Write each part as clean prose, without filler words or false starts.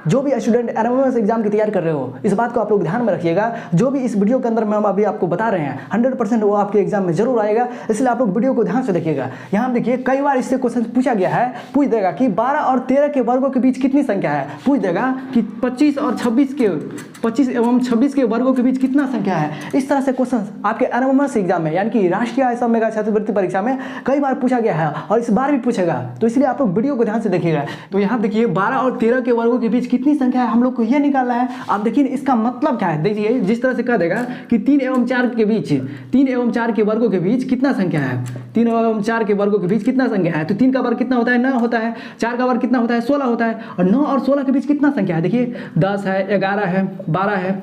जो भी student NMIMS exam की तैयारी कर रहे हो, इस बात को आप लोग ध्यान में रखिएगा। जो भी इस वीडियो के अंदर हम अभी आपको बता रहे हैं 100% वो आपके एग्जाम में जरूर आएगा, इसलिए आप लोग वीडियो को ध्यान से देखिएगा। यहाँ देखिए कई बार इससे क्वेश्चन पूछा गया है, पूछ देगा कि 12 और 13 के वर्गों के बीच कितनी संख्या है। पूछ देगा कि 25 एवं 26 के वर्गों के बीच कितना संख्या है। इस तरह से क्वेश्चन आपके एनएमएमएस एग्जाम में यानी कि राष्ट्रीय असम मेगा छात्रवृत्ति परीक्षा में कई बार पूछा गया है और इस बार भी पूछेगा, तो इसलिए आप लोग वीडियो को ध्यान से देखिएगा। तो यहाँ देखिए 12 और 13 के वर्गों के बीच कितनी संख्या है, हम लोग को ये निकालना है। आप देखिए इसका मतलब क्या है, देखिए जिस तरह से कह देगा कि 3 एवं 4 के बीच, 3 एवं 4 के वर्गों के बीच कितना संख्या है, 3 एवं 4 के वर्गों के बीच कितना संख्या है, तो 3 का वर्ग कितना होता है, 9 होता है, 4 का वर्ग कितना होता है, 16 होता है, और 9 और 16 के बीच कितना संख्या है, देखिए 10 है, 11 है, 12 है,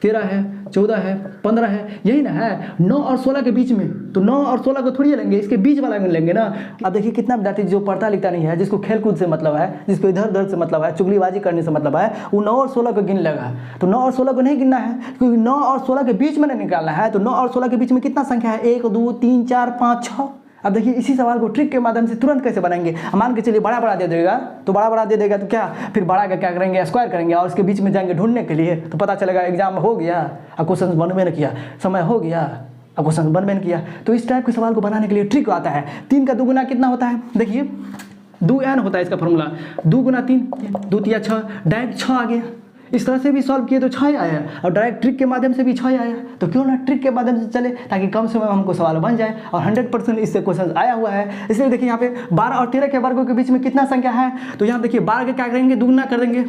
13 है, 14 है, 15 है, यही ना है 9 और 16 के बीच में। तो 9 और 16 को थोड़ी लेंगे, इसके बीच वाला में लेंगे ना। अब देखिए कितना विद्यार्थी जो पढ़ता लिखता नहीं है, जिसको खेल कूद से मतलब है, जिसको इधर उधर से मतलब है, चुगलीबाजी करने से मतलब है, वो 9 और 16 को गिन लेगा। तो 9 और 16 को नहीं गिनना है, क्योंकि 9 और 16 के बीच में नहीं निकालना है। तो 9 और 16 के बीच में कितना संख्या है, 1 2 3 4 5 6। अब देखिए इसी सवाल को ट्रिक के माध्यम से तुरंत कैसे बनाएंगे। मान के चलिए बड़ा बड़ा दे देगा, तो बड़ा बड़ा दे देगा तो क्या, फिर बड़ा का क्या करेंगे, स्क्वायर करेंगे और उसके बीच में जाएंगे ढूंढने के लिए, तो पता चलेगा एग्जाम हो गया और क्वेश्चन बनबे न किया, समय हो गया और क्वेश्चन बनबे न किया। तो इस टाइप के सवाल को बनाने के लिए ट्रिक आता है। 3 का 2 गुना कितना होता है, देखिए 2n होता है इसका फॉर्मूला, 2 गुना 3, 2 तिया 6, डायरेक्ट 6 आ गया। इस तरह से भी सॉल्व किए तो 6 आया, और डायरेक्ट ट्रिक के माध्यम से भी 6 आया। तो क्यों ना ट्रिक के माध्यम से चले, ताकि कम समय में हमको सवाल बन जाए, और 100% इससे क्वेश्चन आया हुआ है। इसलिए देखिए यहाँ पे 12 और 13 के वर्गों के बीच में कितना संख्या है, तो यहाँ देखिए 12 के क्या करेंगे, दुगुना कर देंगे,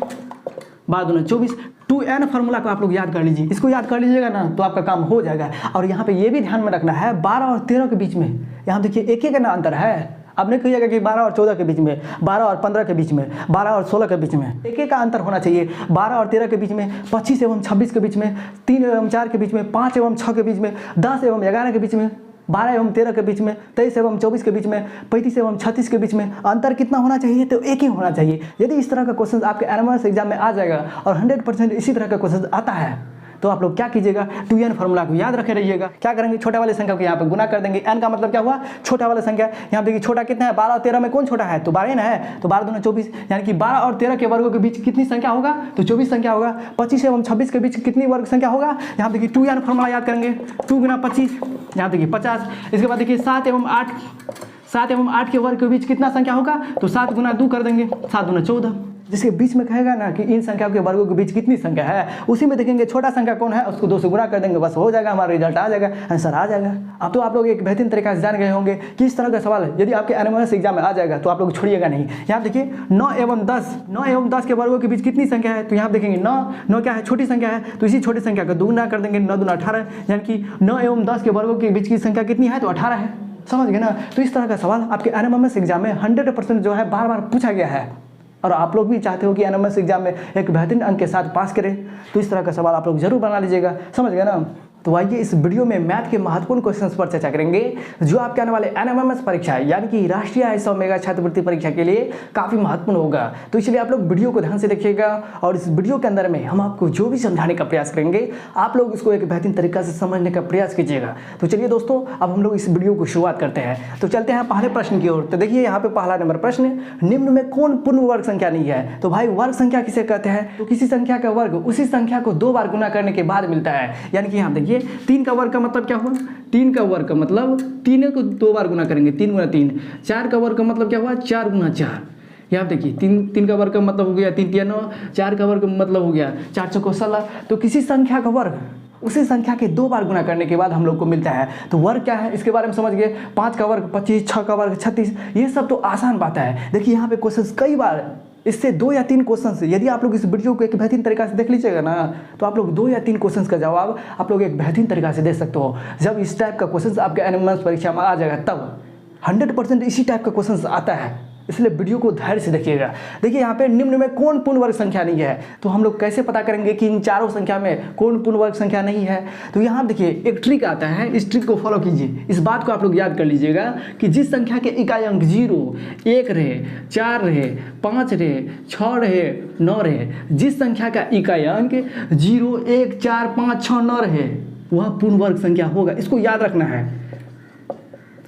12 दूना 24। 2n फार्मूला को आप लोग याद कर लीजिए, इसको याद कर लीजिएगा ना तो आपका काम हो जाएगा। और यहाँ पे ये भी ध्यान में रखना है 12 और 13 के बीच में, यहाँ देखिए एक का ना अंतर है। अब नहीं कहिएगा कि 12 और 14 के बीच में, 12 और 15 के बीच में, 12 और 16 के बीच में, एक का अंतर होना चाहिए। 12 और 13 के बीच में, 25 एवं 26 के बीच में, 3 एवं 4 के बीच में, 5 एवं 6 के बीच में, 10 एवं 11 के बीच में, 12 एवं 13 के बीच में, 23 एवं 24 के बीच में, 35 एवं 36 के बीच में अंतर कितना होना चाहिए, तो एक ही होना चाहिए। यदि इस तरह का क्वेश्चन आपके एनएमएमएस एग्जाम में आ जाएगा और 100% इसी तरह का क्वेश्चन आता है, तो आप लोग क्या कीजिएगा, 2n फार्मूला को याद रखे रहिएगा। क्या करेंगे, छोटे वाले संख्या को यहाँ पे गुना कर देंगे। n का मतलब क्या हुआ, छोटा वाला संख्या। यहाँ देखिए छोटा कितना है, 12 और 13 में कौन छोटा है, तो 12 ना है, तो 12 दूना 24, यानी कि 12 और 13 के वर्गों के बीच कितनी संख्या होगा, तो 24 संख्या होगा। 25 एवं 26 के बीच कितनी वर्ग संख्या होगा, यहाँ देखिए 2n फार्मूला याद करेंगे, 2 गुना 25, यहाँ देखिए 50। इसके बाद देखिए 7 एवं 8 के वर्ग के बीच कितना संख्या होगा, तो 7 गुना 2 कर देंगे, 7 दूना 14। जिसके बीच में कहेगा ना कि इन संख्याओं के वर्गों के बीच कितनी संख्या है, उसी में देखेंगे छोटा संख्या कौन है, उसको 2 से गुणा कर देंगे, बस हो जाएगा, हमारा रिजल्ट आ जाएगा, आंसर आ जाएगा। अब तो आप लोग एक बेहतरीन तरीका से जान गए होंगे कि इस तरह का सवाल यदि आपके एनएमएमएस एग्जाम में आ जाएगा तो आप लोग छोड़िएगा नहीं। यहाँ देखिए 9 एवं 10 के वर्गों के बीच कितनी संख्या है, तो यहाँ देखेंगे 9 क्या है, छोटी संख्या है, तो इसी छोटी संख्या का 2 गुना कर देंगे, 9 दूना 18, यानी कि 9 एवं 10 के वर्गों के बीच की संख्या कितनी है, तो 18 है। समझ गए ना। तो इस तरह का सवाल आपके एनएमएमएस एग्जाम में 100% जो है बार बार पूछा गया है, और आप लोग भी चाहते हो कि एनएमएमएस एग्जाम में एक बेहतरीन अंक के साथ पास करें, तो इस तरह का सवाल आप लोग जरूर बना लीजिएगा। समझ गए ना। तो आइए इस वीडियो में मैथ के महत्वपूर्ण क्वेश्चंस पर चर्चा करेंगे, जो आपके आने वाले एनएमएमएस परीक्षा यानी कि राष्ट्रीय असम मेगा छात्रवृत्ति परीक्षा के लिए काफ़ी महत्वपूर्ण होगा। तो इसलिए आप लोग वीडियो को ध्यान से देखिएगा, और इस वीडियो के अंदर में हम आपको जो भी समझाने का प्रयास करेंगे, आप लोग इसको एक बेहतरीन तरीका से समझने का प्रयास कीजिएगा। तो चलिए दोस्तों, अब हम लोग इस वीडियो को शुरुआत करते हैं। तो चलते हैं पहले प्रश्न की ओर। तो देखिए यहाँ पे पहला नंबर प्रश्न, निम्न में कौन पूर्ण वर्ग संख्या नहीं है। तो भाई वर्ग संख्या किसे कहते हैं, तो किसी संख्या का वर्ग उसी संख्या को 2 बार गुना करने के बाद मिलता है। यानी कि यहाँ देखिए 3 का वर्ग का मतलब क्या हुआ, 3 का वर्ग का मतलब 3 को 2 बार गुना करेंगे, 3 गुना 3। 4 का वर्ग का मतलब क्या हुआ, 4 गुना 4। यहाँ देखिए 3 का वर्ग का मतलब हो गया 3 तिया 9, 4 का वर्ग का मतलब हो गया 4 चौको 16। तो किसी संख्या का वर्ग उसी संख्या के 2 बार गुना करने के बाद हम लोग को मिलता है। तो वर्ग क्या है इसके बारे में समझ गए। 5 का वर्ग 25, 6 का वर्ग 36, ये सब तो आसान बात है। देखिए यहाँ पे क्वेश्चन कई बार इससे 2 या 3 क्वेश्चन, यदि आप लोग इस वीडियो को एक बेहतरीन तरीका से देख लीजिएगा ना, तो आप लोग 2 या 3 क्वेश्चन का जवाब आप लोग एक बेहतरीन तरीका से दे सकते हो। जब इस टाइप का क्वेश्चन आपके एनएमएमएस परीक्षा में आ जाएगा, तब 100% इसी टाइप का क्वेश्चन आता है। इसलिए वीडियो को धैर्य से देखिएगा। देखिए यहाँ पे निम्न में कौन पूर्ण वर्ग संख्या नहीं है, तो हम लोग कैसे पता करेंगे कि इन चारों संख्या में कौन पूर्ण वर्ग संख्या नहीं है। तो यहाँ देखिए एक ट्रिक आता है, इस ट्रिक को फॉलो कीजिए। इस बात को आप लोग याद कर लीजिएगा कि जिस संख्या के इकाई अंक 0, 1 रहे, 4 रहे, 5 रहे, 6 रहे, 9 रहे, जिस संख्या का इकाई अंक 0, 1, 4, 5, 6, 9 रहे, वह पूर्ण वर्ग संख्या होगा। इसको याद रखना है,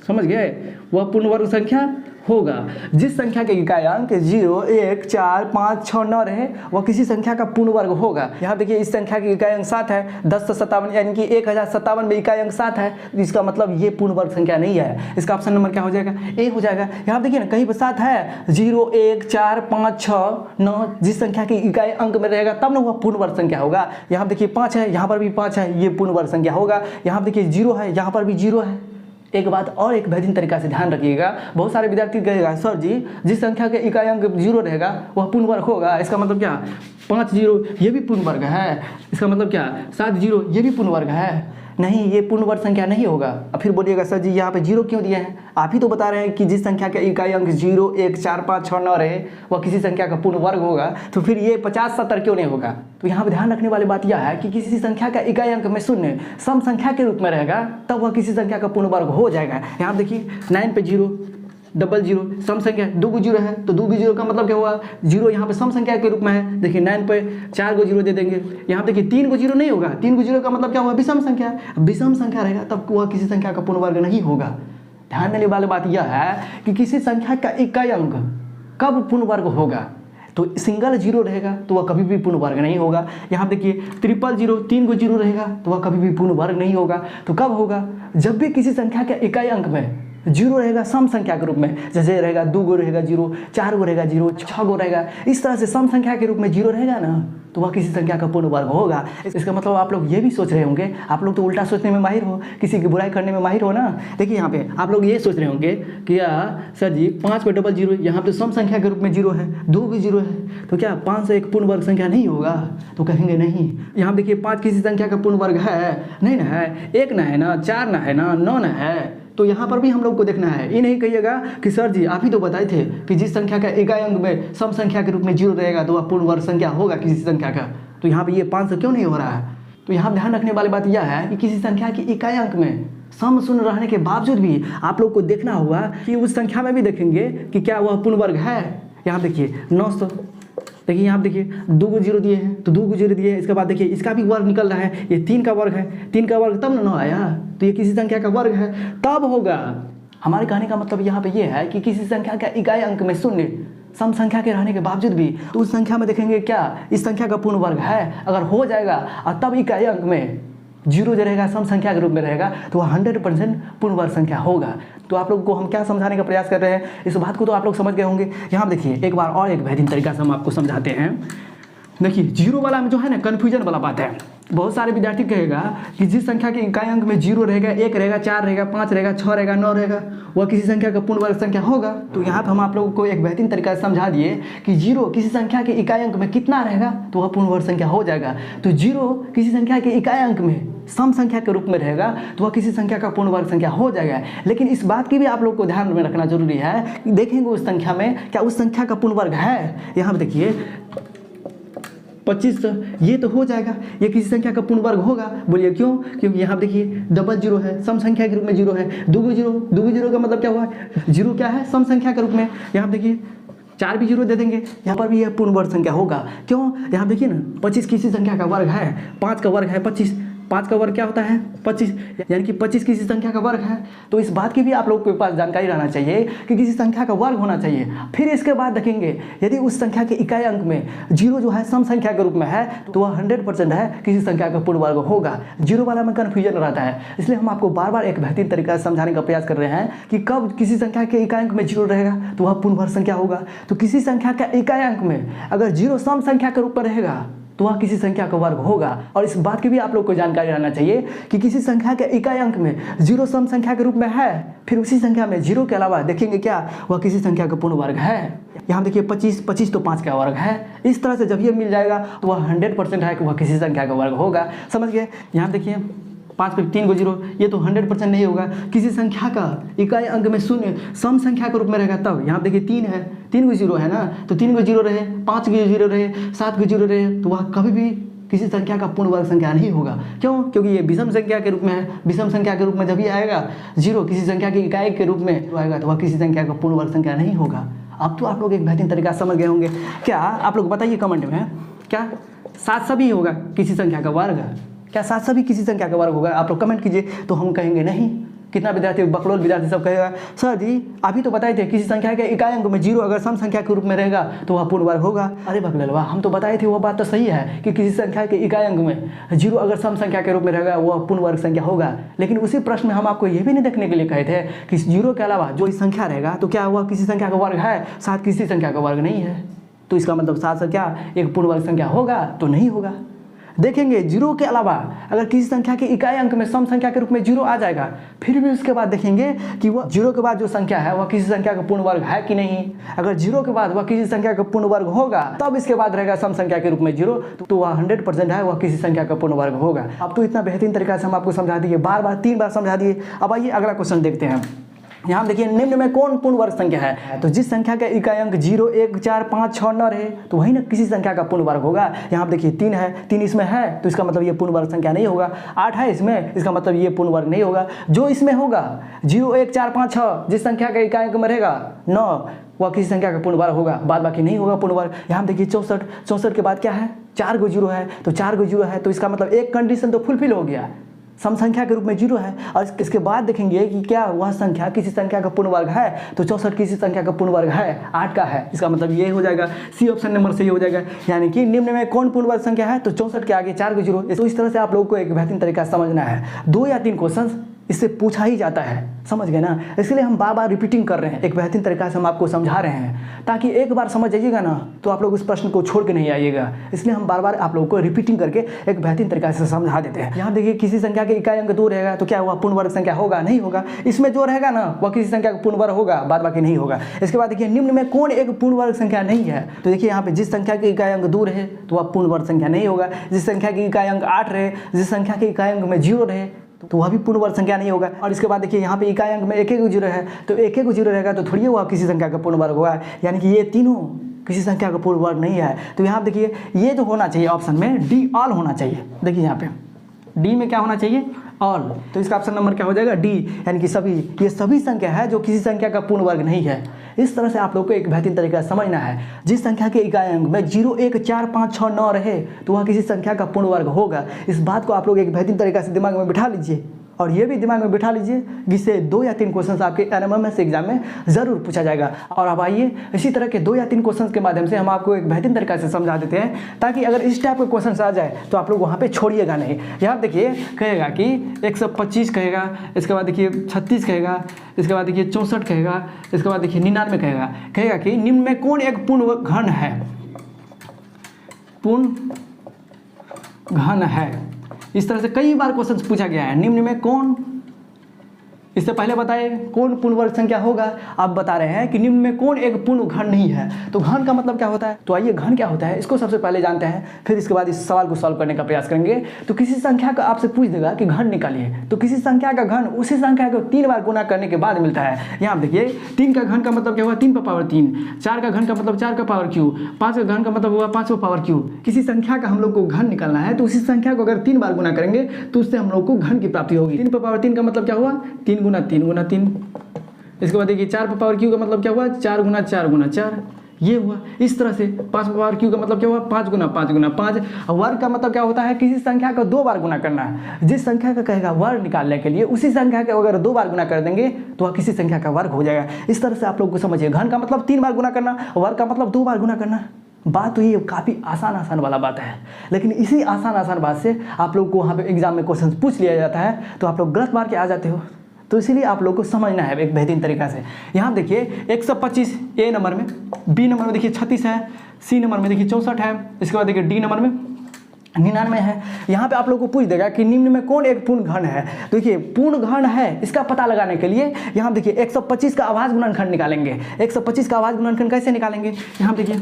समझ गए, वह पूर्ण वर्ग संख्या होगा। जिस संख्या के इकाई अंक 0, 1, 4, 5, 6, 9 रहे वह किसी संख्या का पूर्ण वर्ग होगा। यहाँ देखिए इस संख्या की इकाई अंक 7 है, 10 से 57 यानी कि 1057 में इकाई अंक 7 है, तो इसका मतलब ये पूर्ण वर्ग संख्या नहीं है। इसका ऑप्शन नंबर क्या हो जाएगा? ए हो जाएगा। यहाँ देखिए ना कहीं पर 7 है, 0, 1, 4, 5, 6, 9 जिस संख्या की इकाई अंक में रहेगा तब ना वह पूर्ण वर्ग संख्या होगा। यहाँ देखिए 5 है, यहाँ पर भी 5 है, ये पूर्ण वर्ग संख्या होगा। यहाँ देखिए 0 है, यहाँ पर भी 0 है। एक बात और एक बेहतरीन तरीका से ध्यान रखिएगा, बहुत सारे विद्यार्थी कहेगा सर जी जिस संख्या के इकाई अंक 0 रहेगा वह पूर्ण वर्ग होगा। इसका मतलब क्या? 5 0 ये भी पूर्ण वर्ग है। इसका मतलब क्या? 7 0 ये भी पूर्ण वर्ग है। नहीं, ये पूर्ण वर्ग संख्या नहीं होगा। अब फिर बोलिएगा सर जी यहाँ पे 0 क्यों दिए हैं? आप ही तो बता रहे हैं कि जिस संख्या के इकाई अंक 0, 1, 4, 5, 6, 9 रहे वह किसी संख्या का पूर्ण वर्ग होगा, तो फिर ये 50 70 क्यों नहीं होगा? तो यहाँ पे ध्यान रखने वाली बात यह है कि किसी संख्या का इकाई अंक में शून्य सम संख्या के रूप में रहेगा तब वह किसी संख्या का पूर्ण वर्ग हो जाएगा। यहाँ देखिए 9 पे 0, 00 सम संख्या 2 को 0 है, तो 2 को 0 का मतलब क्या हुआ? 0 यहाँ पे सम संख्या के रूप में है। देखिए 9 पे 4 को 0 दे देंगे। यहाँ देखिए 3 को 0 नहीं होगा, 3 को 0 का मतलब क्या हुआ? विषम संख्या। विषम संख्या रहेगा तब वह किसी संख्या का पूर्ण वर्ग नहीं होगा। ध्यान देने वाली बात यह है कि किसी संख्या का इकाई अंक कब पूर्ण वर्ग होगा? तो सिंगल 0 रहेगा तो वह कभी भी पूर्ण वर्ग नहीं होगा। यहाँ देखिए 000 3 को 0 रहेगा तो वह कभी भी पूर्ण वर्ग नहीं होगा। तो कब होगा? जब भी किसी संख्या के इकाई अंक में 0 रहेगा सम संख्या के रूप में, जैसे रहेगा 2 गो रहेगा 0, 4 गो रहेगा 0, 6 गो रहेगा, इस तरह से सम संख्या के रूप में 0 रहेगा ना तो वह किसी संख्या का पूर्ण वर्ग होगा। इसका मतलब आप लोग ये भी सोच रहे होंगे, आप लोग तो उल्टा सोचने में माहिर हो, किसी की बुराई करने में माहिर हो ना। देखिए यहाँ पे आप लोग ये सोच रहे होंगे कि सर जी 5 पे 00 यहाँ पे सम संख्या के रूप में 0 है, 2 भी 0 है, तो क्या 5 से एक पूर्ण वर्ग संख्या नहीं होगा? तो कहेंगे नहीं। यहाँ देखिए 5 किसी संख्या का पूर्ण वर्ग है नहीं ना है, 1 ना है ना, 4 ना है ना, 9 ना है, तो यहाँ पर भी हम लोग को देखना है। ये नहीं कहिएगा कि सर जी आप ही तो बताए थे कि जिस संख्या का इकाई अंक में सम संख्या के रूप में 0 रहेगा तो वह पूर्ण वर्ग संख्या होगा किसी संख्या का। तो यहाँ पे ये 5 से क्यों नहीं हो रहा है? तो यहाँ ध्यान रखने वाली बात यह है कि किसी संख्या की इकाई अंक में सम शून्य रहने के बावजूद भी आप लोग को देखना होगा कि उस संख्या में भी देखेंगे कि क्या वह पूर्ण वर्ग है। यहाँ देखिए 900, देखिए यहाँ देखिए 2 को 0 दिए हैं तो 2 को 0 दिए हैं। इसके बाद देखिए इसका भी वर्ग निकल रहा है, ये 3 का वर्ग है, 3 का वर्ग तब ना 9 आया, तो ये किसी संख्या का वर्ग है तब होगा। हमारे कहने का मतलब यहाँ पे ये है कि किसी संख्या का इकाई अंक में शून्य सम संख्या के रहने के बावजूद भी तो उस संख्या में देखेंगे क्या इस संख्या का पूर्ण वर्ग है। अगर हो जाएगा और तब इकाई अंक में 0 जो रहेगा सम संख्या के रूप में रहेगा तो वह 100% पूर्ण वर्ग संख्या होगा। तो आप लोग को हम क्या समझाने का प्रयास कर रहे हैं, इस बात को तो आप लोग समझ गए होंगे। यहाँ देखिए एक बार और एक बेहतरीन तरीका से हम आपको समझाते हैं। देखिए 0 वाला में जो है ना कन्फ्यूजन वाला बात है। बहुत सारे विद्यार्थी कहेगा कि जिस संख्या के इकाई अंक में 0 रहेगा, 1 रहेगा, 4 रहेगा, 5 रहेगा, 6 रहेगा, 9 रहेगा वह किसी संख्या का पूर्ण वर्ग संख्या होगा। तो यहाँ पर हम आप लोगों को एक बेहतरीन तरीका से समझा दिए कि 0 किसी संख्या के इकाई अंक में कितना रहेगा तो वह पूर्ण वर्ग संख्या हो जाएगा। तो 0 किसी संख्या के इकाई अंक में सम संख्या के रूप में रहेगा तो वह किसी संख्या का पूर्ण वर्ग संख्या हो जाएगा। लेकिन इस बात की भी आप लोग को ध्यान में रखना जरूरी है कि देखेंगे उस संख्या में क्या उस संख्या का पूर्ण वर्ग है। यहाँ पर देखिए 25 ये तो हो जाएगा, ये किसी संख्या का पूर्ण वर्ग होगा। बोलिए क्यों? क्योंकि यहाँ देखिए 00 है, सम संख्या के रूप में 0 है, 2 को 0 का मतलब क्या हुआ? 0 क्या है? सम संख्या के रूप में। यहाँ देखिए 4 भी 0 दे देंगे, यहाँ पर भी यह पूर्ण वर्ग संख्या होगा। क्यों? यहाँ देखिए ना 25 किसी संख्या का वर्ग है, 5 का वर्ग है 25, 5 का वर्ग क्या होता है? 25, यानी कि 25 किसी संख्या का वर्ग है। तो इस बात की भी आप लोग के पास जानकारी रहना चाहिए कि किसी संख्या का वर्ग होना चाहिए। फिर इसके बाद देखेंगे यदि उस संख्या के इकाई अंक में 0 जो है सम संख्या के रूप में है तो वह 100% है किसी संख्या का पूर्ण वर्ग होगा। 0 वाला में कन्फ्यूजन रहता है, इसलिए हम आपको बार बार एक बेहतरीन तरीका से समझाने का प्रयास कर रहे हैं कि कब किसी संख्या के इकाई अंक में 0 रहेगा तो वह पूर्ण वर्ग संख्या होगा। तो किसी संख्या का इकाई अंक में अगर 0 सम संख्या के रूप में रहेगा तो वह किसी संख्या का वर्ग होगा। और इस बात की भी आप लोग को जानकारी रहना चाहिए कि किसी संख्या के इकाई अंक में 0 सम संख्या के रूप में है, फिर उसी संख्या में 0 के अलावा देखेंगे क्या वह किसी संख्या का पूर्ण वर्ग है। यहाँ देखिए 25 तो 5 का वर्ग है। इस तरह से जब ये मिल जाएगा तो वह 100% है कि वह किसी संख्या का वर्ग होगा। समझ गए? यहाँ देखिए 5 पे 3 को 0 ये तो 100% नहीं होगा। किसी संख्या का इकाई अंक में शून्य सम संख्या के रूप में रहेगा तब। यहाँ देखिए 3 है, 3 को 0 है ना, तो 3 को 0 रहे, 5 को 0 रहे, 7 को 0 रहे तो वह कभी भी किसी संख्या का पूर्ण वर्ग संख्या नहीं होगा। क्यों? क्योंकि ये विषम संख्या के रूप में है। विषम संख्या के रूप में जब ये आएगा 0 किसी संख्या की इकाई के रूप में आएगा तो वह किसी संख्या का पूर्ण वर्ग संख्या नहीं होगा। अब तो आप लोग एक बेहतरीन तरीका समझ गए होंगे। क्या आप लोग बताइए कमेंट में, क्या 7 सभी होगा किसी संख्या का वर्ग? क्या 7 सभी किसी संख्या का वर्ग होगा? आप लोग कमेंट कीजिए। तो हम कहेंगे नहीं, कितना विद्यार्थी बकलोल विद्यार्थी सब कहेगा सर जी अभी तो बताए थे किसी संख्या के इकाई अंक में 0 अगर सम संख्या के रूप में रहेगा तो वह पूर्ण वर्ग होगा। अरे बकलोलवा हम तो बताए थे वो बात तो सही है कि किसी संख्या के इकाई अंक में 0 अगर सम संख्या के रूप में रहेगा वह पूर्ण वर्ग संख्या होगा। लेकिन उसी प्रश्न में हम आपको ये भी नहीं देखने के लिए कहे थे कि 0 के अलावा जो संख्या रहेगा तो क्या वह किसी संख्या का वर्ग है? 7 किसी संख्या का वर्ग नहीं है। तो इसका मतलब 7 से क्या एक पूर्ण वर्ग संख्या होगा? तो नहीं होगा। देखेंगे 0 के अलावा अगर किसी संख्या के इकाई अंक में सम संख्या के रूप में 0 आ जाएगा, फिर भी उसके बाद देखेंगे कि वह 0 के बाद जो संख्या है वह किसी संख्या का पूर्ण वर्ग है कि नहीं। अगर 0 के बाद वह किसी संख्या का पूर्ण वर्ग होगा तब इसके बाद रहेगा सम संख्या के रूप में 0, तो वह 100% है, वह किसी संख्या का पूर्ण वर्ग होगा। अब तो इतना बेहतरीन तरीका से हम आपको समझा दिए, बार 3 बार समझा दिए। अब आइए अगला क्वेश्चन देखते हैं। यहाँ देखिए निम्न में कौन पूर्ण वर्ग संख्या है? तो जिस संख्या का इकाई अंक 0, 1, 4, 5, 6 न रहे तो वही ना किसी संख्या का पूर्ण वर्ग होगा। यहाँ देखिए 3 है, 3 इसमें है तो इसका मतलब ये पूर्ण वर्ग संख्या नहीं होगा। 8 है इसमें, इसका मतलब ये पूर्ण वर्ग नहीं होगा। जो इसमें होगा 0, 1, 4, 5, 6 जिस संख्या का इकाई अंक में रहेगा 9 वह किसी संख्या का पूर्ण वर्ग होगा, बाद बाकी नहीं होगा पूर्ण वर्ग। यहाँ देखिए 64 के बाद क्या है? 4 को 0 है, तो 4 को 0 है तो इसका मतलब एक कंडीशन तो फुलफिल हो गया, सम संख्या के रूप में 0 है। और इसके बाद देखेंगे कि क्या वह संख्या किसी संख्या का पूर्ण वर्ग है, तो 64 किसी संख्या का पूर्ण वर्ग है, 8 का है, इसका मतलब ये हो जाएगा सी ऑप्शन नंबर से ये हो जाएगा। यानी कि निम्न में कौन पूर्ण वर्ग संख्या है? तो 64 के आगे 4 को 0। तो इस तरह से आप लोगों को एक बेहतरीन तरीका समझना है। 2 या 3 क्वेश्चन इससे पूछा ही जाता है, समझ गए ना। इसलिए हम बार रिपीटिंग कर रहे हैं, एक बेहतरीन तरीका से हम आपको समझा रहे हैं ताकि एक बार समझ जाइएगा ना तो आप लोग उस प्रश्न को छोड़ के नहीं आइएगा। इसलिए हम बार आप लोगों को रिपीटिंग करके एक बेहतरीन तरीका से समझा देते हैं। यहाँ देखिए किसी संख्या के इकाई अंक 2 रहेगा तो क्या वह पूर्ण वर्ग संख्या होगा? नहीं होगा। इसमें जो रहेगा ना वह किसी संख्या का पूर्ण वर्ग होगा, बाद बाकी नहीं होगा। इसके बाद देखिए निम्न में कौन एक पूर्ण वर्ग संख्या नहीं है? तो देखिए यहाँ पे जिस संख्या के इकाई अंक 2 रहे तो वह पूर्ण वर्ग संख्या नहीं होगा। जिस संख्या के इकाई अंक 8 रहे, जिस संख्या के इकाई अंक में 0 रहे तो वह भी पूर्ण वर्ग संख्या नहीं होगा। और इसके बाद देखिए यहाँ पे इकाई अंक में 1 1 0 है तो 1 1 0 रहेगा तो थोड़ी वह किसी संख्या का पूर्ण वर्ग होगा। यानी कि ये तीनों किसी संख्या का पूर्ण वर्ग नहीं है। तो यहाँ देखिए ये जो होना चाहिए ऑप्शन में डी ऑल होना चाहिए। देखिए यहाँ पे डी में क्या होना चाहिए? ऑल। तो इसका ऑप्शन नंबर क्या हो जाएगा? डी। यानी कि सभी, ये सभी संख्या है जो किसी संख्या का पूर्ण वर्ग नहीं है। इस तरह से आप लोग को एक बेहतरीन तरीका समझना है। जिस संख्या के इकाई अंक में 0, 1, 4, 5, 6, 9 रहे तो वह किसी संख्या का पूर्ण वर्ग होगा। इस बात को आप लोग एक बेहतरीन तरीका से दिमाग में बिठा लीजिए और ये भी दिमाग में बिठा लीजिए जिससे 2 या 3 क्वेश्चन आपके एनएमएमएस एग्जाम में ज़रूर पूछा जाएगा। और अब आइए इसी तरह के 2 या 3 क्वेश्चन के माध्यम से हम आपको एक बेहतरीन तरीका से समझा देते हैं ताकि अगर इस टाइप के क्वेश्चन आ जाए तो आप लोग वहाँ पे छोड़िएगा नहीं। यहाँ देखिए कहेगा कि 125 कहेगा, इसके बाद देखिए 36 कहेगा, इसके बाद देखिए 64 कहेगा, इसके बाद देखिए 99 कहेगा कि निम्न में कौन एक पूर्ण घन है? पूर्ण घन है। इस तरह से कई बार क्वेश्चन पूछा गया है। निम्न में कौन, इससे पहले बताए कौन पूर्ण वर्ग संख्या होगा, अब बता रहे हैं कि निम्न में कौन एक पूर्ण घन नहीं है। तो घन का मतलब क्या होता है? तो आइए घन क्या होता है इसको सबसे पहले जानते हैं, फिर इसके बाद इस सवाल को सॉल्व करने का प्रयास करेंगे। तो किसी संख्या का आपसे पूछ देगा कि घन निकालिए, तो किसी संख्या का घन उसी संख्या को 3 बार गुना करने के बाद मिलता है। यहाँ देखिए 3 का घन का मतलब क्या हुआ? 3 का पावर 3। 4 का घन का मतलब 4 का पावर क्यू। 5 का घन का मतलब हुआ 5 का पावर क्यू। किसी संख्या का हम लोग को घन निकालना है तो उसी संख्या को अगर 3 बार गुना करेंगे तो उससे हम लोग को घन की प्राप्ति होगी। 3 पर पावर 3 का मतलब क्या हुआ? 3 गुना 3 गुना 3। इसके बाद देखिए 4 पर पावर क्यू का मतलब क्या हुआ? 4 गुना 4 गुना 4, ये हुआ। इस तरह से 5 पर पावर क्यू का मतलब क्या हुआ? 5 गुना 5 गुना 5। वर्ग का मतलब क्या होता है? किसी संख्या को 2 बार गुना करना है। जिस संख्या का कहेगा वर्ग निकालने के लिए उसी संख्या को अगर 2 बार गुना कर देंगे तो वह किसी संख्या का वर्ग हो जाएगा। इस तरह से आप लोग को समझिए, घन का मतलब 3 बार गुना करना, वर्ग का मतलब 2 बार गुना करना। बात तो ये काफ़ी आसान वाला बात है, लेकिन इसी आसान बात से आप लोग को वहाँ पे एग्जाम में क्वेश्चन पूछ लिया जाता है तो आप लोग गलत मार के आ जाते हो। तो इसीलिए आप लोग को समझना है एक बेहतरीन तरीका से। यहाँ देखिए 125 ए नंबर में, बी नंबर में देखिए 36 है, सी नंबर में देखिए 64 है, इसके बाद देखिए डी नंबर में 99 है। यहाँ पे आप लोग को पूछ देगा कि निम्न में कौन एक पूर्ण घन है। देखिए पूर्ण घन है इसका पता लगाने के लिए यहाँ देखिए 125 का आवाज गुणनखंड निकालेंगे। 125 का आवाज गुणनखंड कैसे निकालेंगे? यहाँ देखिए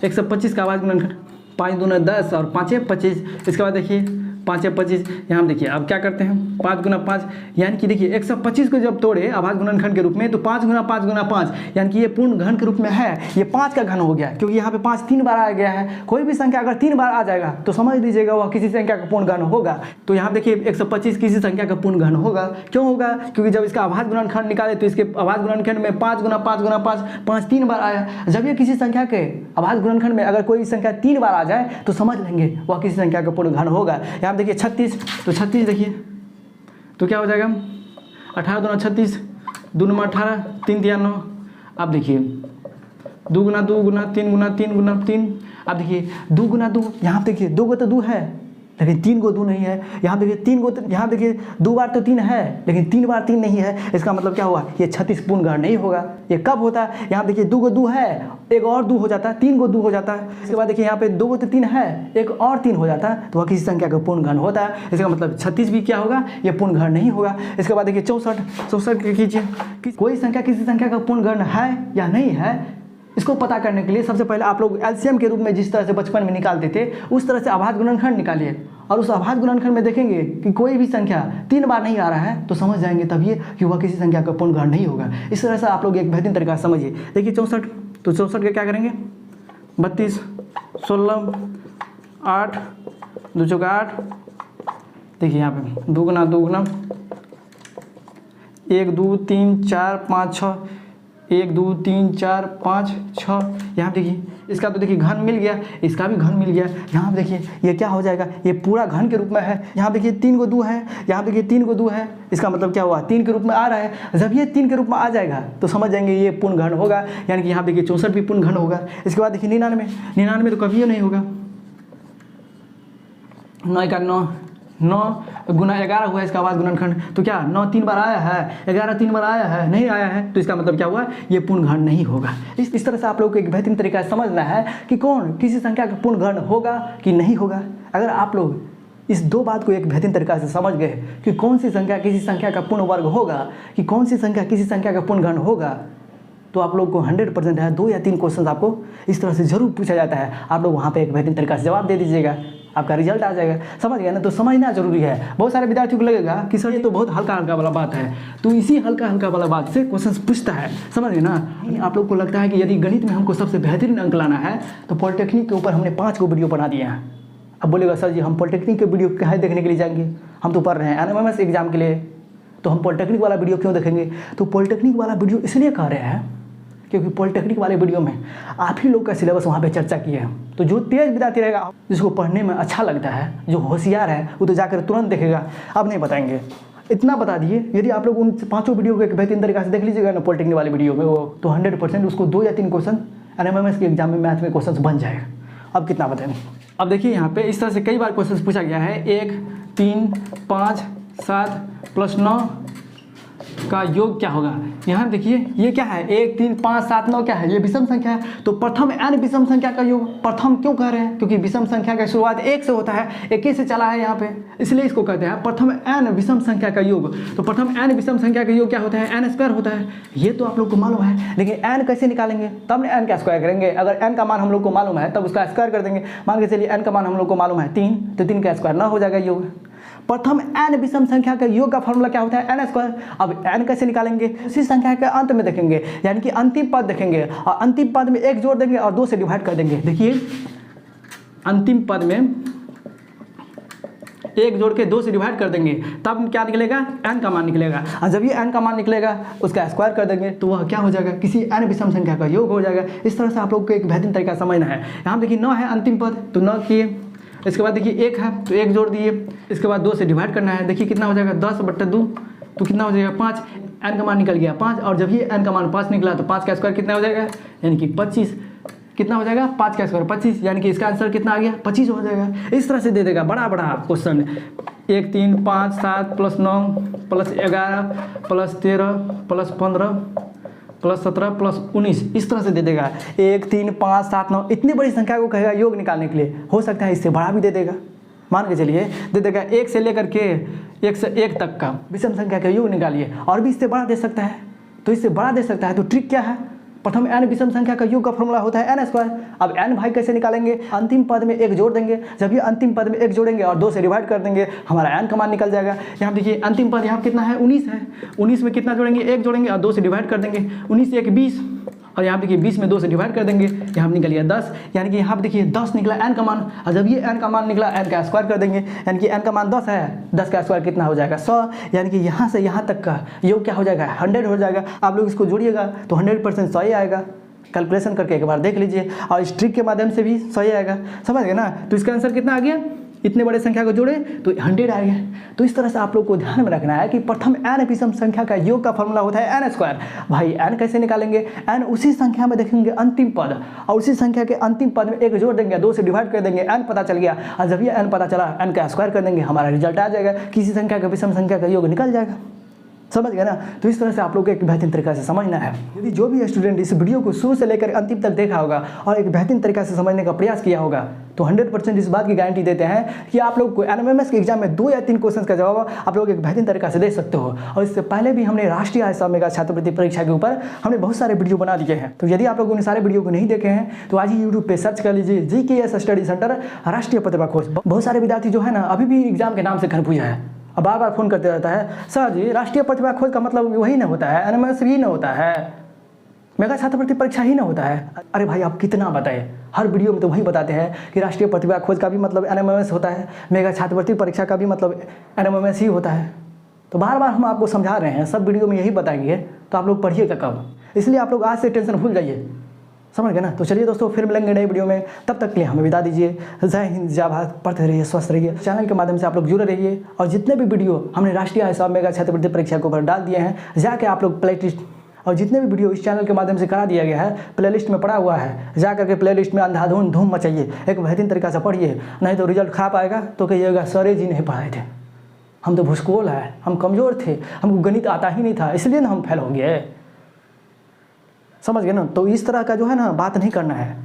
125 का आवाज गुणनखंड 5 दूना 10 और 5 25। इसके बाद देखिए 5 या 25। यहाँ देखिए अब क्या करते हैं 5 गुना 5, यानी कि देखिए 125 को जब तोड़े आभाज्य गुणनखंड के रूप में तो 5 गुना 5 गुना 5, यानी कि ये पूर्ण घन के रूप में है। ये 5 का घन हो गया क्योंकि यहाँ पे 5 3 बार आ गया है। कोई भी संख्या अगर 3 बार आ जाएगा तो समझ लीजिएगा वह किसी संख्या का पूर्ण घन होगा। तो यहाँ देखिए 125 किसी संख्या का पूर्ण घन होगा। क्यों होगा? क्योंकि जब इसका आभाज्य गुणनखंड निकाले तो इसके आभाज्य गुणनखंड में 5 गुना 5 गुना 5, 5 3 बार आया। जब ये किसी संख्या के आभाज्य गुणनखंड में अगर कोई संख्या 3 बार आ जाए तो समझ लेंगे वह किसी संख्या का पूर्ण घन होगा। यहाँ देखिए 36, तो 36 देखिए तो क्या हो जाएगा 18 दूना 36, 2 9 18, 3 3 9। अब देखिए 2 गुना 2 गुना 3 गुना 3 गुना 3। अब देखिए 2 गुना 2, यहाँ देखिए 2 को तो 2 है लेकिन 3 को 2 नहीं है। यहाँ देखिए 3 को, यहाँ देखिए 2 बार तो 3 है लेकिन 3 बार 3 नहीं है। इसका मतलब क्या हुआ, ये 36 पूर्ण गढ़ नहीं होगा। ये कब होता है, यहाँ देखिए 2 को 2 है, एक और 2 हो जाता है, 3 को 2 हो जाता है। इसके बाद देखिए यहाँ पे 2 को तो 3 है, एक और 3 हो जाता है, तो वह किसी संख्या का पूर्ण गण होता है। इसका मतलब 36 भी क्या होगा, ये पूर्ण गण नहीं होगा। इसके बाद देखिए 64 कीजिए, कोई संख्या किसी संख्या का पूर्ण गण है या नहीं है, इसको पता करने के लिए सबसे पहले आप लोग एलसीएम के रूप में जिस तरह से बचपन में निकालते थे उस तरह से अभाज्य गुणनखंड निकालिए, और उस अभाज्य गुणनखंड में देखेंगे कि कोई भी संख्या 3 बार नहीं आ रहा है तो समझ जाएंगे तभी कि वह किसी संख्या का पूर्ण गण नहीं होगा। इस तरह से आप लोग एक बेहतरीन तरीका समझिए। देखिए 64, तो 64 के क्या करेंगे, 32, 16, 8, 2 चौका 8। देखिए यहाँ पे 2 गुना 2 गुना 1 2 3 4 5 6, 1 2 3 4 5 6। यहाँ देखिए इसका तो देखिए घन मिल गया, इसका भी घन मिल गया। यहाँ देखिए ये क्या हो जाएगा, ये पूरा घन के रूप में है। यहाँ देखिए 3 को 2 है, यहाँ देखिए 3 को 2 है। इसका मतलब क्या हुआ, 3 के रूप में आ रहा है। जब ये 3 के रूप में आ जाएगा तो समझ जाएंगे ये पूर्ण घन होगा, यानी कि यहाँ देखिए 64 भी पूर्ण घन होगा। इसके बाद देखिए 99 तो कभी नहीं होगा। 9 का 9 गुना 11 हुआ इसका अभाज्य गुणनखंड, तो क्या 9 3 बार आया है, 11 3 बार आया है, नहीं आया है, तो इसका मतलब क्या हुआ, ये पूर्ण घन नहीं होगा। इस तरह से आप लोग को एक बेहतरीन तरीका समझना है कि कौन किसी संख्या का पूर्ण घन होगा कि नहीं होगा। अगर आप लोग इस 2 बात को एक बेहतरीन तरीका से समझ गए कि कौन सी संख्या किसी संख्या का पूर्ण वर्ग होगा, कि कौन सी संख्या किसी संख्या का पूर्ण घन होगा, तो आप लोग को 100% है 2 या 3 क्वेश्चन आपको इस तरह से जरूर पूछा जाता है। आप लोग वहाँ पे एक बेहतरीन तरीका से जवाब दे दीजिएगा, आपका रिजल्ट आ जाएगा। समझ गया ना, तो समझना जरूरी है। बहुत सारे विद्यार्थियों को लगेगा कि सर ये तो बहुत हल्का हल्का वाला बात है, तो इसी हल्का हल्का वाला बात से क्वेश्चन पूछता है। समझ गए ना। आप लोग को लगता है कि यदि गणित में हमको सबसे बेहतरीन अंक लाना है तो पॉलिटेक्निक के ऊपर हमने 5 को वीडियो बना दिया है। अब बोलेगा सर जी हम पॉलिटेक्निक के वीडियो कहाँ देखने के लिए जाएंगे, हम तो पढ़ रहे हैं एनएमएमएस एग्जाम के लिए, तो हम पॉलिटेक्निक वाला वीडियो क्यों देखेंगे। तो पॉलिटेक्निक वाला वीडियो इसलिए कह रहे हैं क्योंकि पॉलिटेक्निक वाले वीडियो में आप ही लोग का सिलेबस वहाँ पे चर्चा किए हैं। तो जो तेज विद्यार्थी रहेगा, जिसको पढ़ने में अच्छा लगता है, जो होशियार है, वो तो जाकर तुरंत देखेगा। अब नहीं बताएंगे, इतना बता दिए। यदि आप लोग उन 5 वीडियो को एक बेहतरीन तरीके से देख लीजिएगा ना पॉलिटेक्निक वाले वीडियो में, वो तो 100% उसको 2 या 3 क्वेश्चन एनएमएमएस के एग्जाम में मैथ में क्वेश्चन बन जाएगा। अब कितना बताएंगे। अब देखिए यहाँ पे इस तरह से कई बार क्वेश्चन पूछा गया है। 1 3 5 7 + 9 का योग क्या होगा। यहाँ देखिए ये क्या है, 1 3 5 7 9 क्या है, ये विषम संख्या है। तो प्रथम n विषम संख्या का योग, प्रथम क्यों कह रहे हैं, क्योंकि विषम संख्या का शुरुआत 1 से होता है, 1 से चला है यहाँ पे, इसलिए इसको कहते हैं प्रथम n विषम संख्या का योग। तो प्रथम n विषम संख्या का योग क्या होता है, n² होता है। ये तो आप लोग को मालूम है, लेकिन n कैसे निकालेंगे, तब n का स्क्वायर करेंगे। अगर n का मान हम लोग को मालूम है तब उसका स्क्वायर कर देंगे। मान के चलिए n का मान हम लोग को मालूम है 3, तो 3 का स्क्वायर 9 हो जाएगा योग। प्रथम n विषम संख्या का योग का फॉर्मूला क्या होता है, n²। अब n कैसे निकालेंगे, उसी संख्या के अंत में देखेंगे, यानी कि अंतिम पद देखेंगे और अंतिम पद में 1 जोड़ देंगे और 2 से डिवाइड कर देंगे। देखिए अंतिम पद में 1 जोड़ के 2 से डिवाइड कर देंगे, तब क्या निकलेगा, n का मान निकलेगा। और जब ये n का मान निकलेगा उसका स्क्वायर कर देंगे तो वह क्या हो जाएगा, किसी n विषम संख्या का योग हो जाएगा। इस तरह से आप लोग को एक बेहतरीन तरीका समझना है। यहाँ देखिए 9 है अंतिम पद, तो 9 किए, इसके बाद देखिए 1 है तो 1 जोड़ दिए, इसके बाद 2 से डिवाइड करना है। देखिए कितना हो जाएगा, 10/2, तो कितना हो जाएगा 5, n का मान निकल गया 5। और जब ये n का मान 5 निकला तो 5 का स्क्वायर कितना हो जाएगा, यानी कि 25। कितना हो जाएगा, 5 का स्क्वायर 25, यानी कि इसका आंसर कितना आ गया, 25 हो जाएगा। इस तरह से दे देगा बड़ा बड़ा क्वेश्चन। 1 3 5 7 + 9 + 11 + 13 + 15 + 17 + 19, इस तरह से दे देगा। 1 3 5 7 9 इतनी बड़ी संख्या को कहेगा योग निकालने के लिए। हो सकता है इससे बड़ा भी दे देगा, मान के चलिए दे देगा 1 से लेकर के 1 से 1 तक का विषम संख्या का योग निकालिए, और भी इससे बड़ा दे सकता है। तो इससे बड़ा दे सकता है, तो ट्रिक क्या है, प्रथम n विषम संख्या का योग का फॉर्मूला होता है n²। अब n भाई कैसे निकालेंगे, अंतिम पद में 1 जोड़ देंगे, जब ये अंतिम पद में 1 जोड़ेंगे और 2 से डिवाइड कर देंगे, हमारा n का मान निकल जाएगा। यहाँ देखिए अंतिम पद यहाँ कितना है, 19 है। 19 में कितना जोड़ेंगे, 1 जोड़ेंगे और 2 से डिवाइड कर देंगे। 19 1 20, और यहाँ देखिए 20 में 2 से डिवाइड कर देंगे, यहाँ निकल गया 10, यानी कि यहाँ देखिए 10 निकला n का मान। और जब ये n का मान निकला, n का स्क्वायर कर देंगे, यानी कि n का मान 10 है, 10 का स्क्वायर कितना हो जाएगा, 100, यानी कि यहाँ से यहाँ तक का योग क्या हो जाएगा, 100 हो जाएगा। आप लोग इसको जोड़िएगा तो 100% 100 ही आएगा। कैलकुलेशन करके एक बार देख लीजिए, और इस ट्रिक के माध्यम से भी 100 ही आएगा। समझ गए ना। तो इसका आंसर कितना आ गया, इतने बड़े संख्या को जोड़े तो 100 आ गया। तो इस तरह से आप लोग को ध्यान में रखना है कि प्रथम n विषम संख्या का योग का फॉर्मूला होता है n स्क्वायर। भाई n कैसे निकालेंगे, n उसी संख्या में देखेंगे अंतिम पद, और उसी संख्या के अंतिम पद में 1 जोड़ देंगे, 2 से डिवाइड कर देंगे, n पता चल गया। और जब ये n पता चला, n का स्क्वायर कर देंगे, हमारा रिजल्ट आ जाएगा, किसी संख्या का विषम संख्या का योग निकल जाएगा। समझ गए ना। तो इस तरह से आप लोग को एक बेहतरीन तरीका से समझना है। यदि जो भी स्टूडेंट इस वीडियो को शुरू से लेकर अंतिम तक देखा होगा और एक बेहतरीन तरीका से समझने का प्रयास किया होगा, तो 100% इस बात की गारंटी देते हैं कि आप लोग को एनएमएमएस के एग्जाम में 2 या 3 क्वेश्चन का जवाब आप लोग एक बेहतरीन तरीका से दे सकते हो। और इससे पहले भी हमने राष्ट्रीय आयसा मेगा छात्रवृत्ति परीक्षा के ऊपर हमने बहुत सारे वीडियो बना दिए हैं। तो यदि आप लोगों ने सारे वीडियो को नहीं देखे हैं तो आज ही यूट्यूब पे सर्च कर लीजिए GKS स्टडी सेंटर राष्ट्रीय प्रतिभा खोज। बहुत सारे विद्यार्थी जो है ना अभी भी एग्जाम के नाम से कन्फ्यूज है, अब बार बार फोन करते रहता है, सर जी राष्ट्रीय प्रतिभा खोज का मतलब वही ना होता है, एनएमएमएस भी ना होता है, मेगा छात्रवृत्ति परीक्षा ही ना होता है। अरे भाई आप कितना बताएं, हर वीडियो में तो वही बताते हैं कि राष्ट्रीय प्रतिभा खोज का भी मतलब एनएमएमएस होता है, मेगा छात्रवृत्ति परीक्षा का भी मतलब एनएमएमएस ही होता है। तो बार बार हम आपको समझा रहे हैं, सब वीडियो में यही बताएंगे, तो आप लोग पढ़िएगा कब। इसलिए आप लोग आज से टेंशन भूल जाइए, समझ गए ना। तो चलिए दोस्तों, फिर मिलेंगे नए वीडियो में, तब तक के लिए हमें विदा दीजिए। जय हिंद, जय भारत, पढ़ते रहिए, स्वस्थ रहिए। चैनल के माध्यम से आप लोग जुड़े रहिए, और जितने भी वीडियो हमने राष्ट्रीय आयसा मेगा छात्रवृत्ति परीक्षा के ऊपर डाल दिए हैं, जाके आप लोग प्ले लिस्ट, और जितने भी वीडियो इस चैनल के माध्यम से करा दिया गया है प्लेलिस्ट में पड़ा हुआ है, जा करके प्लेलिस्ट में अंधाधुन धूम मचाइए, एक बेहतरीन तरीका से पढ़िए, नहीं तो रिजल्ट खराब आएगा तो कहिएगा सर जी नहीं पढ़ाए थे, हम तो भूसकोल है, हम कमज़ोर थे, हमको गणित आता ही नहीं था, इसलिए ना हम फेल हो गए। समझ गए ना। तो इस तरह का जो है ना बात नहीं करना है।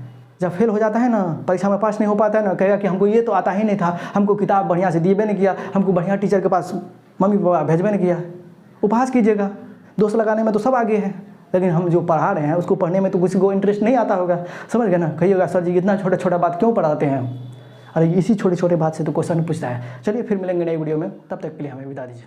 जब फेल हो जाता है ना, परीक्षा में पास नहीं हो पाता है ना, कहेगा कि हमको ये तो आता ही नहीं था, हमको किताब बढ़िया से दिए नहीं किया, हमको बढ़िया टीचर के पास मम्मी पापा भेजबे नहीं किया। उपहास कीजिएगा, दोस्त लगाने में तो सब आगे हैं, लेकिन हम जो पढ़ा रहे हैं उसको पढ़ने में तो किसी को इंटरेस्ट नहीं आता होगा। समझ गए ना। कहिएगा सर जी इतना छोटा छोटा बात क्यों पढ़ाते हैं, अरे इसी छोटे छोटे बात से तो क्वेश्चन पूछता है। चलिए फिर मिलेंगे नई वीडियो में, तब तक के लिए हमें विदा दीजिए।